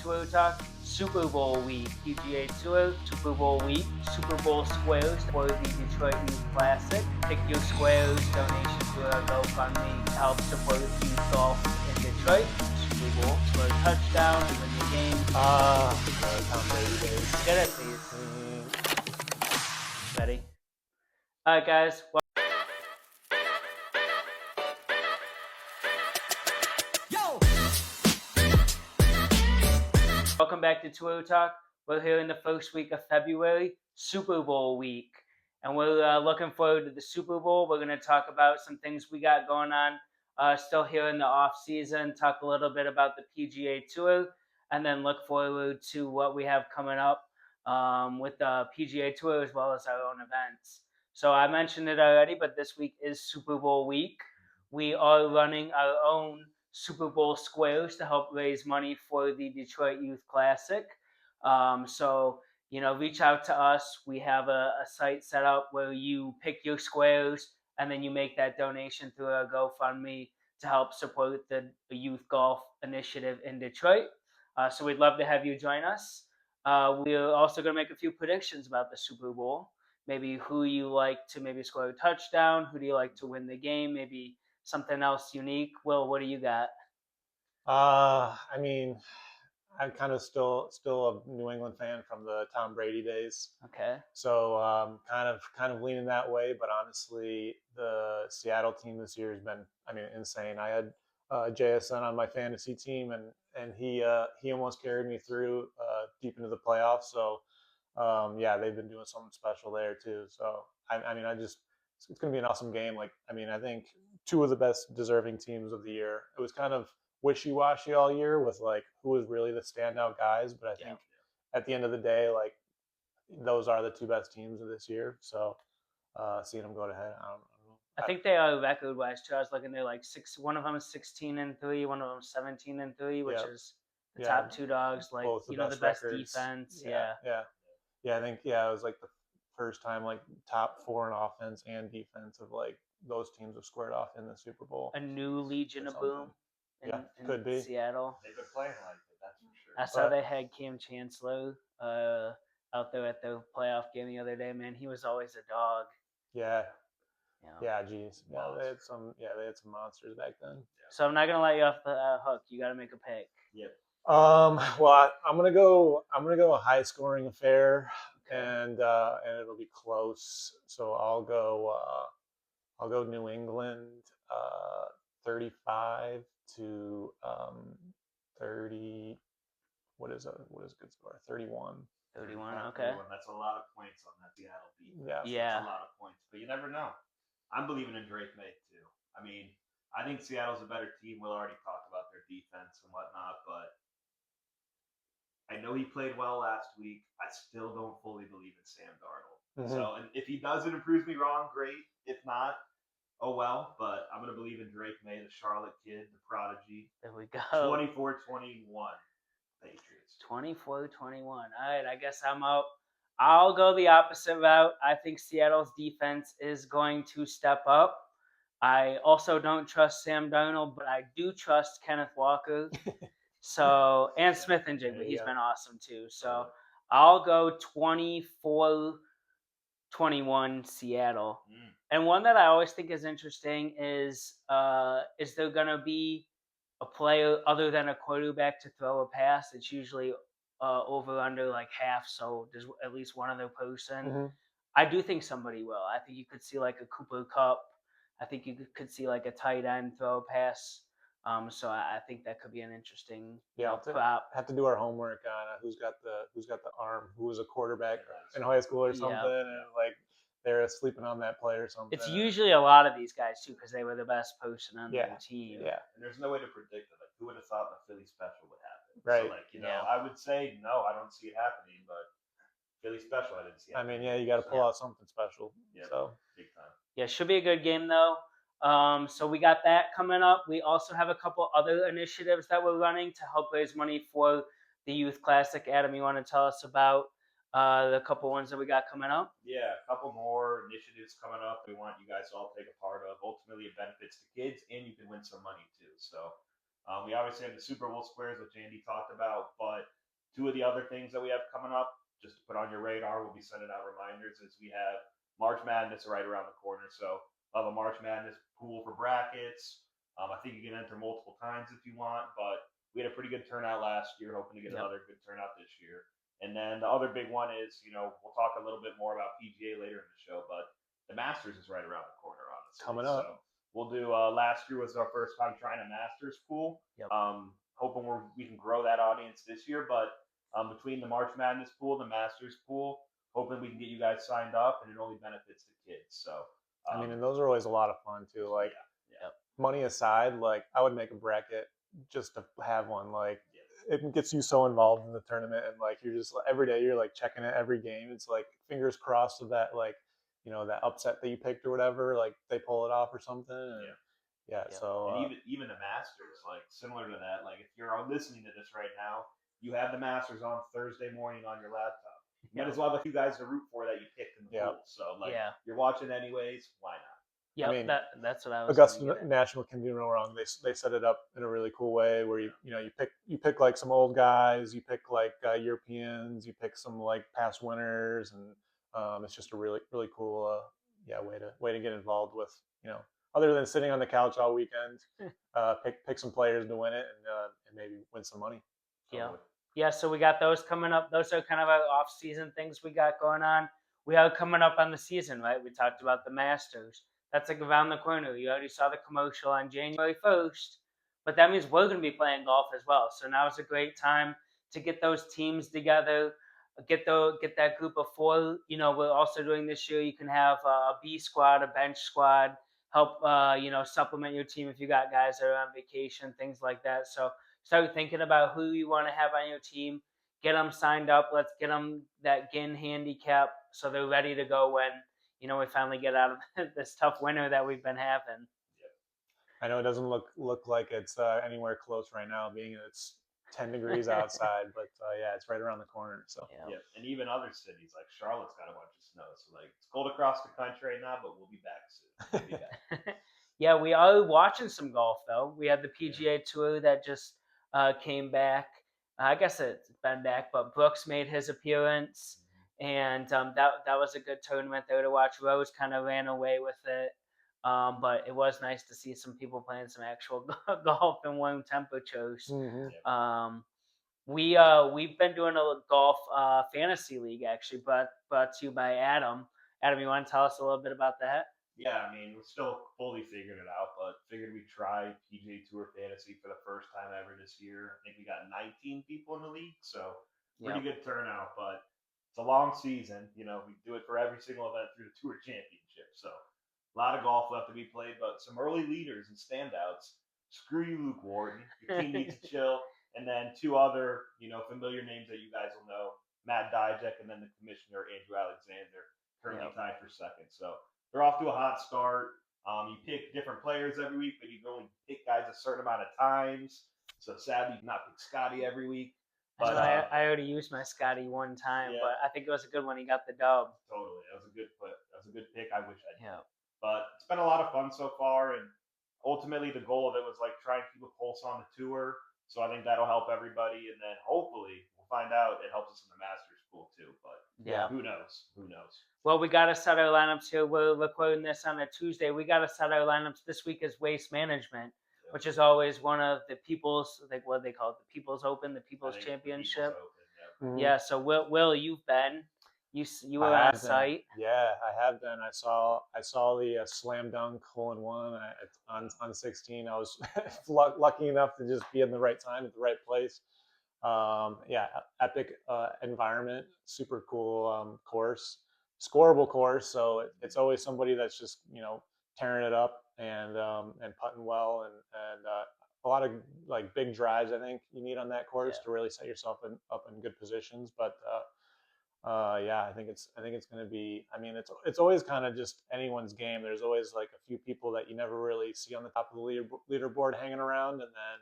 Tour Talk. Super Bowl week, PGA Tour, Super Bowl week, Super Bowl squares for the Detroit Youth Classic. Pick your squares, donation to our GoFundMe to help support youth golf in Detroit. Super Bowl, score a touchdown, win the game. Tom Brady days. Get it, please. Ready? All right, guys. Welcome back to Tour Talk. We're here in the first week of February, Super Bowl week, and we're looking forward to the Super Bowl. We're going to talk about some things we got going on still here in the off season, talk a little bit about the PGA Tour, and then look forward to what we have coming up with the PGA Tour as well as our own events. So I mentioned it already, but this week is Super Bowl week. We are running our own Super Bowl squares to help raise money for the Detroit Youth Classic. So, reach out to us. We have a site set up where you pick your squares and then you make that donation through our GoFundMe to help support the youth golf initiative in Detroit. So we'd love to have you join us. We're also going to make a few predictions about the Super Bowl. Maybe who you like to maybe score a touchdown, who do you like to win the game, maybe something else unique. Will, what do you got? I mean, I'm kind of still a New England fan from the Tom Brady days. Okay. So kind of leaning that way. But honestly, the Seattle team this year has been, insane. I had JSN on my fantasy team, and he almost carried me through deep into the playoffs. So they've been doing something special there too. So it's going to be an awesome game. I think two of the best deserving teams of the year. It was kind of wishy-washy all year with who was really the standout guys, but I think at the end of the day, those are the two best teams of this year. So seeing them go to head, I don't know. I think they are record-wise too. I was looking, they're one of them is 16-3, one of them is 17-3, which is the top two dogs. Both the best defense. Yeah. I think it was the first time top four in offense and defense of those teams have squared off in the Super Bowl. A new Legion of Boom could be Seattle. They've been playing like it, that's for sure. I saw they had Cam Chancellor out there at the playoff game the other day. Man, he was always a dog. Yeah, geez. They had some monsters back then. So I'm not gonna let you off the hook. You got to make a pick. Yep. Well, I'm gonna go a high scoring affair, and it'll be close. So I'll go New England, 35 to 30. What is a good score? 31. 31. Okay. That's a lot of points on that Seattle beat. Yeah. That's a lot of points, but you never know. I'm believing in Drake May too. I think Seattle's a better team. We'll already talk about their defense and whatnot, but I know he played well last week. I still don't fully believe in Sam Darnold. Mm-hmm. So, and if he does, it improves me wrong. Great. If not, oh well. But I'm gonna believe in Drake May, the Charlotte kid, the prodigy. There we go. 24-21. Patriots. 24-21. All right, I guess I'm out. I'll go the opposite route. I think Seattle's defense is going to step up. I also don't trust Sam Darnold, but I do trust Kenneth Walker. So and Smith and Jigba, he's been awesome too. So I'll go 24-21 Seattle. And one that I always think is interesting is there going to be a player other than a quarterback to throw a pass? It's usually over under half, so there's at least one other person. Mm-hmm. I do think somebody will. I think you could see a Cooper Kupp. I think you could see a tight end throw a pass. So I think that could be an interesting prop. Have to do our homework on who's got the arm, who was a quarterback in high school or something, and they're sleeping on that play or something. It's usually a lot of these guys too because they were the best person on their team. Yeah, and there's no way to predict it. Who would have thought the Philly special would happen? Right. So I would say no, I don't see it happening, but Philly special, I didn't see it. You got to pull out something special. Yeah, so big time. Yeah, should be a good game though. So we got that coming up. We also have a couple other initiatives that we're running to help raise money for the Youth Classic. Adam, you want to tell us about the couple ones that we got coming up? Yeah, a couple more initiatives coming up we want you guys to all take a part of. Ultimately, it benefits the kids, and you can win some money too. So we obviously have the Super Bowl squares, which Andy talked about, but Two of the other things that we have coming up, just to put on your radar, we'll be sending out reminders as we have March Madness right around the corner. So we'll have a March Madness pool for brackets. I think you can enter multiple times if you want, but we had a pretty good turnout last year, hoping to get another good turnout this year. And then the other big one is, we'll talk a little bit more about PGA later in the show, but the Masters is right around the corner, honestly. Coming up. So we'll do, last year was our first time trying a Masters pool. Yep. Hoping we can grow that audience this year, but between the March Madness pool, the Masters pool, hoping we can get you guys signed up, and it only benefits the kids. So I mean, and those are always a lot of fun too. Like, yeah. money aside, like I would make a bracket just to have one. Like, it gets you so involved in the tournament, and like you're just every day you're like checking it every game. It's like fingers crossed of that, like, that upset that you picked or whatever, like they pull it off or something. And, So and even the Masters, like similar to that, like if you're listening to this right now, you have the Masters on Thursday morning on your laptop. You might as well have a few guys to root for that you picked in the pool. So like you're watching anyways, why not? Yeah, I mean, that's what I was. Augusta National can do no wrong. They set it up in a really cool way where you pick like some old guys, you pick like Europeans, you pick some like past winners, and it's just a really cool way to get involved with, other than sitting on the couch all weekend. Pick some players to win it, and maybe win some money. Yeah. So we got those coming up. Those are kind of our off-season things we got going on. We are coming up on the season, right? We talked about the Masters. That's like around the corner. You already saw the commercial on January 1st, but that means we're going to be playing golf as well. So now is a great time to get those teams together, get that group of four. We're also doing this year. You can have a B squad, a bench squad, help supplement your team if you got guys that are on vacation, things like that. So start thinking about who you want to have on your team. Get them signed up. Let's get them that GIN handicap so they're ready to go when we finally get out of this tough winter that we've been having. I know it doesn't look like it's anywhere close right now, being it's 10 degrees outside, but it's right around the corner. So and even other cities like Charlotte's got a bunch of snow, so like it's cold across the country right now, but we'll be back soon. We'll be back. Yeah, we are watching some golf though. We had the PGA Tour that just came back. I guess it's been back, but Brooks made his appearance, and that was a good tournament there to watch. Rose kind of ran away with it, but it was nice to see some people playing some actual golf in warm temperatures. Mm-hmm. We've been doing a golf fantasy league actually, brought to you by Adam. Adam, you want to tell us a little bit about that? Yeah, I mean, we're still fully figuring it out, but figured we'd try PGA Tour Fantasy for the first time ever this year. I think we got 19 people in the league, so pretty good turnout, but it's a long season. We do it for every single event through the Tour Championship, so a lot of golf left to be played, but some early leaders and standouts. Screw you, Luke Wharton. Your team needs to chill. And then two other, familiar names that you guys will know, Matt Dijek and then the commissioner, Andrew Alexander, currently tied for second. So they're off to a hot start. You pick different players every week, but you can only pick guys a certain amount of times. So sadly, you cannot pick Scotty every week. But I already used my Scotty one time, but I think it was a good one. He got the dub. Totally, that was a good pick. I wish I did. Yeah. But it's been a lot of fun so far, and ultimately the goal of it was like trying to keep a pulse on the tour. So I think that'll help everybody, and then hopefully we'll find out it helps us in the Masters pool too. But who knows? Who knows? Well, we got to set our lineups here. We're recording this on a Tuesday. We got to set our lineups. This week is waste management, which is always one of the people's, like what they call it, the People's Open, the People's Championship. People's Open, yeah. So Will, you've been. You were on site. Yeah, I have been. I saw the slam dunk hole in one on 16. I was lucky enough to just be in the right time at the right place. Epic environment, super cool course, scoreable course. So it's always somebody that's just tearing it up and putting well, and a lot of like big drives. I think you need on that course to really set yourself up in good positions, but. I think it's going to be. I mean, it's always kind of just anyone's game. There's always like a few people that you never really see on the top of the leaderboard hanging around, and then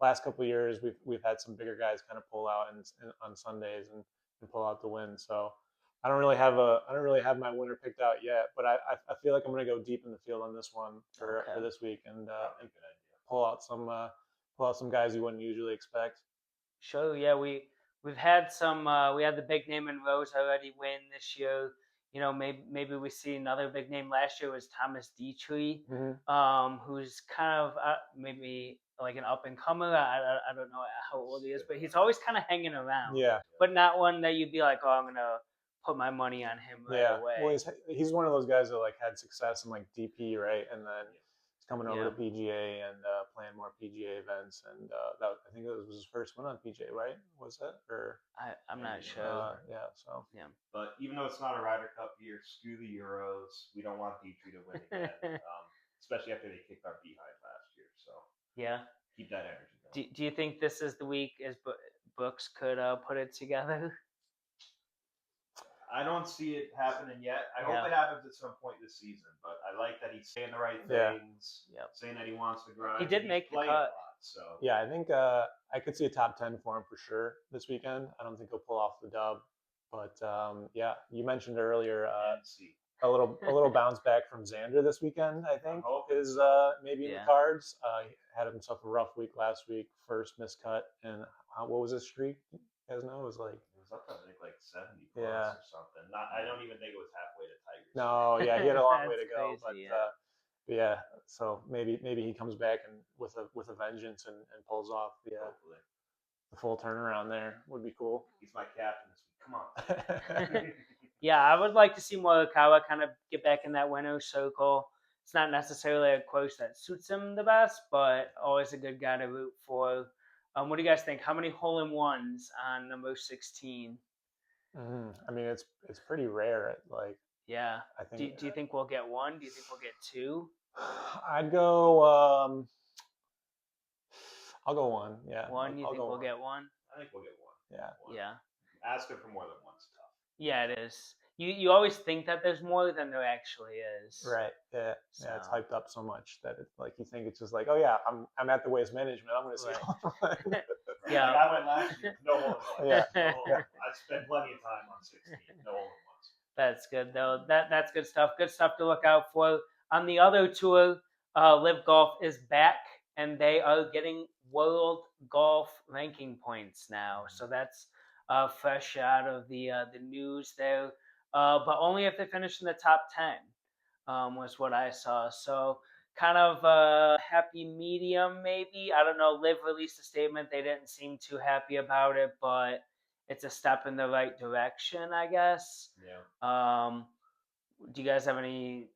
last couple of years we've had some bigger guys kind of pull out on Sundays and pull out the win. So I don't really have my winner picked out yet, but I feel like I'm going to go deep in the field on this one for this week and pull out some guys you wouldn't usually expect. Sure. Yeah, we we've had some. We had the big name in Rose already win this year. You know, maybe we see another big name. Last year was Thomas Dietrich, who's kind of maybe like an up and comer. I don't know how old he is, but he's always kind of hanging around. Yeah. But not one that you'd be like, oh, I'm gonna put my money on him right Yeah. away. Well, he's one of those guys that like had success in like DP, right? And then he's coming over Yeah. to PGA and playing more PGA events. And I think it was his first win on PGA, right? Was it? Or I'm not sure. yeah. So Yeah. But even though it's not a Ryder Cup year, screw the Euros. We don't want Dietrich to win again, especially after they kicked our behind last year. So Yeah. keep that energy going. Do you think this is the week as Brooks could put it together? I don't see it happening yet. I hope it happens at some point this season. But I like that he's saying the right things, saying that he wants to grind. He did make the cut. A lot, so yeah, I think I could see a top 10 for him for sure this weekend. I don't think he'll pull off the dub, but yeah, you mentioned earlier a little bounce back from Xander this weekend. I think is maybe in the cards. He had himself a rough week last week, first miscut, and what was his streak? You guys know it was like. Up to, I think, like 70 plus or something. I don't even think it was halfway to Tiger's. No, yeah, he had a long way to go, crazy, but yeah. So maybe he comes back and with a vengeance and pulls off the full turnaround there. Would be cool. He's my captain this week. Come on. Yeah, I would like to see Morikawa kind of get back in that winner's circle. It's not necessarily a course that suits him the best, but always a good guy to root for. What do you guys think? How many hole-in-ones on number 16? I mean, it's pretty rare. Like, yeah. I think. Do you think we'll get one? Do you think we'll get two? I'd go. I'll go one. Yeah. One? You think we'll get one? I think we'll get one. Yeah. One. Yeah. Asking for more than one's tough. Yeah, it is. You always think that there's more than there actually is. Right. Yeah. So. Yeah. It's hyped up so much that it's like you think it's just like, oh yeah, I'm at the Waste Management. I'm going to see. Yeah. I went last year. No hole-in-ones. Yeah. No hole-in-ones. I spent plenty of time on 16. No hole-in-ones. That's good though. That's good stuff. Good stuff to look out for. On the other tour, Live Golf is back, and they are getting world golf ranking points now. So that's fresh out of the news there. But only if they finish in the top 10 was what I saw. So kind of a happy medium, maybe. I don't know. Liv released a statement. They didn't seem too happy about it, but it's a step in the right direction, I guess. Yeah. Do you guys have any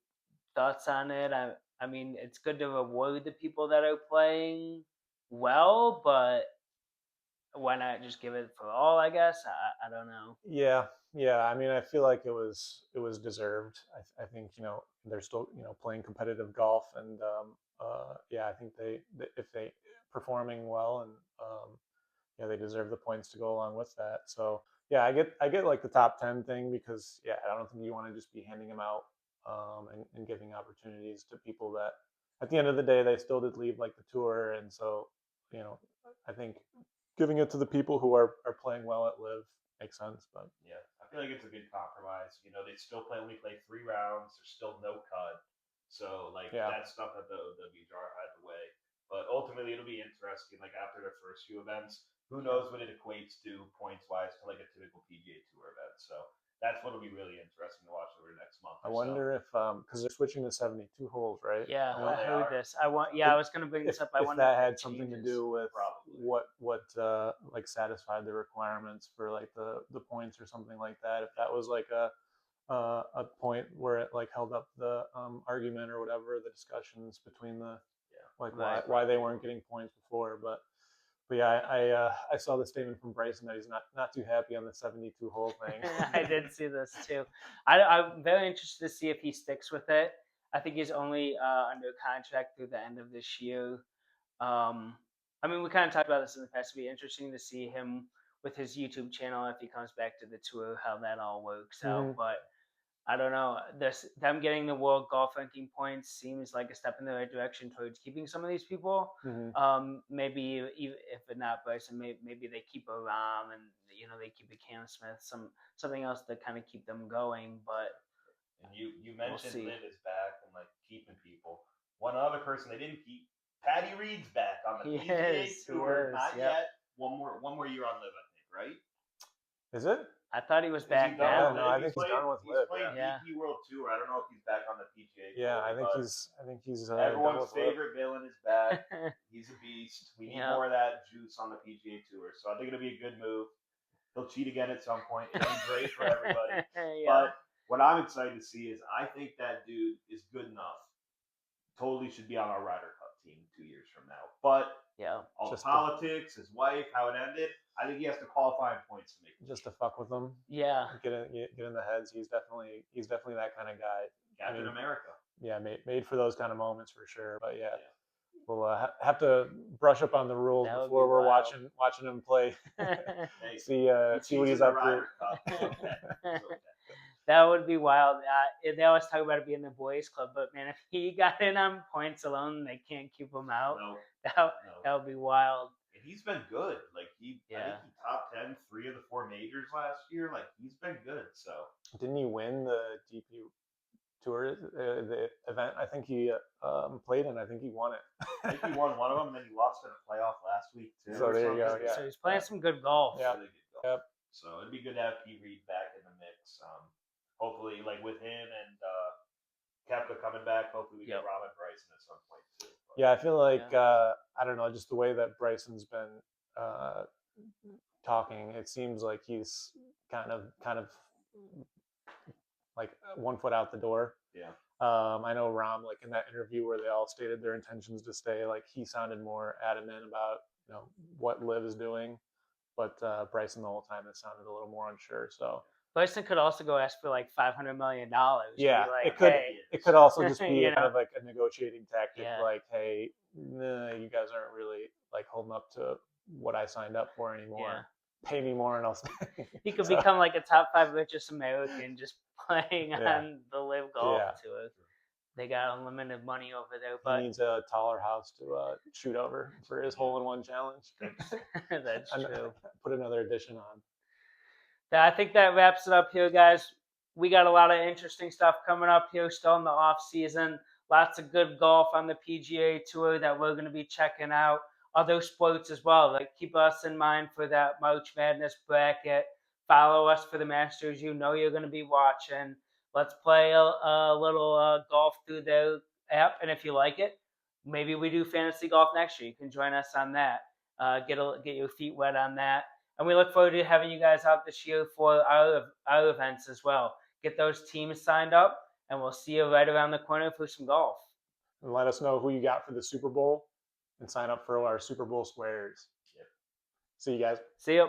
thoughts on it? I mean, it's good to reward the people that are playing well, but why not just give it for all, I guess? I don't know. Yeah. I mean, I feel like it was deserved. I think they're still playing competitive golf, and yeah, I think they if they performing well, and yeah, they deserve the points to go along with that. So yeah, I get like the top 10 thing because yeah, I don't think you want to just be handing them out and giving opportunities to people that at the end of the day they still did leave like the tour, and so I think giving it to the people who are playing well at Live makes sense. But yeah, I feel like it's a good compromise. They still only play 3 rounds. There's still no cut, so like that stuff at the OWGR either way. But ultimately, it'll be interesting. Like after their first few events, who knows what it equates to points wise to like a typical PGA Tour event. So that's what'll be really interesting to watch over the next month. I wonder if because they're switching to 72 holes, right? Yeah, I heard this. I was going to bring this up. I wonder if that had something to do with what like satisfied the requirements for like the points or something like that. If that was like a point where it like held up the argument or whatever, the discussions between the why they weren't getting points before. But yeah, I saw the statement from Bryson that he's not too happy on the 72 hole thing. I did see this too. I'm very interested to see if he sticks with it. I think he's only under contract through the end of this year. I mean, we kind of talked about this in the past. It'd be interesting to see him with his YouTube channel if he comes back to the tour, how that all works out. But I don't know. Them getting the world golf ranking points seems like a step in the right direction towards keeping some of these people. Maybe even if not Bryson, maybe they keep a Rahm and they keep a Cam Smith, something else to kind of keep them going. But you mentioned Liv is back and like keeping people. One other person they didn't keep, Patty Reed's back on the PGA Tour. Not yet. One more year on Liv, I think, right? Is it? I thought he was Is back he done now. with No, Liv? I think he's done with He's Liv, playing yeah. DP World Tour. I don't know if he's back on the PGA Yeah, Tour, I think but he's done everyone's with Liv. favorite villain is back. He's a beast. We need Yeah. more of that juice on the PGA Tour. So I think it'll be a good move. He'll cheat again at some point. It'll be great for everybody. Yeah. But what I'm excited to see is I think that dude is good enough. Totally should be on our Ryder Cup team 2 years from now. But Yeah. all Just the politics, his wife, how it ended, I think he has to qualify in points to make it. Just to fuck with them. Yeah. Get in the heads. He's definitely that kind of guy. Captain America. Yeah, made for those kind of moments for sure. But yeah. We'll have to brush up on the rules That would before be we're wild. watching him play. Hey, see what he's up to. Ryder Cup. It's okay. It's okay. That would be wild. They always talk about it being the boys' club, but man, if he got in on points alone, they can't keep him out. No. That would be wild. And he's been good. Like I think he top 10 3 of the 4 majors last year. Like he's been good. So didn't he win the DP Tour the event? I think he played and I think he won it. I think he won one of them, and then he lost in a playoff last week too. So there you go. Yeah. So he's playing some good golf. Yeah. Really good golf. Yep. So it'd be good to have P. Reed back in the mix. Hopefully, like with him and Kepka coming back, hopefully we get Rob and Bryson at some point too. But, yeah, I feel like I don't know, just the way that Bryson's been talking, it seems like he's kind of like 1 foot out the door. Yeah. I know Rom, like in that interview where they all stated their intentions to stay, like he sounded more adamant about what Liv is doing, but Bryson the whole time it sounded a little more unsure. So Bryson could also go ask for like $500 million. Yeah, like, it could also just be you kind know? of like a negotiating tactic, Yeah. like, hey, nah, you guys aren't really like holding up to what I signed up for anymore. Yeah. Pay me more and I'll stay. He could become like a top 5 richest American just playing on the Live Golf Tour. They got unlimited money over there, but he needs a taller house to shoot over for his hole-in-one challenge. That's true. Put another addition on. I think that wraps it up here, guys. We got a lot of interesting stuff coming up here still in the off season. Lots of good golf on the PGA Tour that we're going to be checking out. Other sports as well. Like keep us in mind for that March Madness bracket. Follow us for the Masters. You know you're going to be watching. Let's play a little golf through the app, and if you like it, maybe we do fantasy golf next year. You can join us on that. Get your feet wet on that. And we look forward to having you guys out this year for our events as well. Get those teams signed up, and we'll see you right around the corner for some golf. And let us know who you got for the Super Bowl and sign up for our Super Bowl squares. Yep. See you guys. See you.